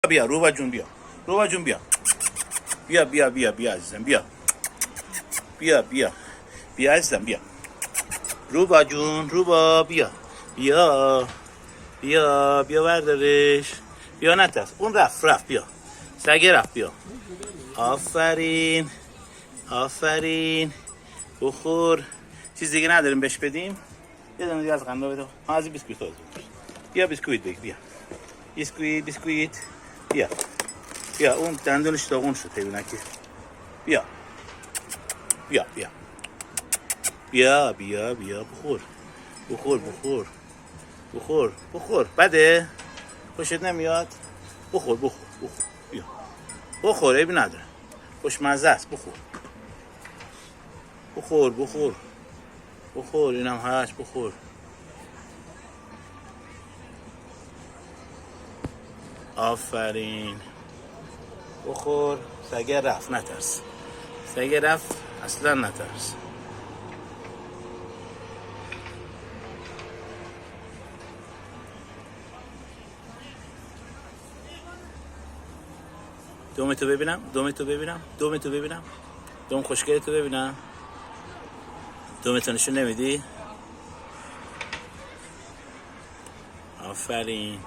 بیا روبا جون بیا. روبا جون بیا. بیا بیا بیا بیا عزیزم بیا. بیا بیا. بیا عزیزم بیا. روبا جون روبا بیا. بیا. بیا بیا بردارش. بیا نترس. اون رفت بیا. سگه رفت بیا. آفرین. آفرین. بخور. چیز دیگه نداریم بهش بدیم؟ یه دونه دیگه از قندها بده. از بیسکویت بده. بیا بیسکویت بگیر بیا. بیسکویت. بیا اون دندونش داغون شد حیوانکی. بیا. بیا بیا. بیا بیا بیا بخور. بخور. بده؟ خوشت نمیاد؟ بخور. بیا. بخور عیبی نداره. خوشمزه است بخور اینم هست بخور. آفرین. بخور. سگه رفت نترس. اصلا نترس. دومتو ببینم. دوم خوشگلتو ببینم. دومتو نشون نمیدی؟ آفرین.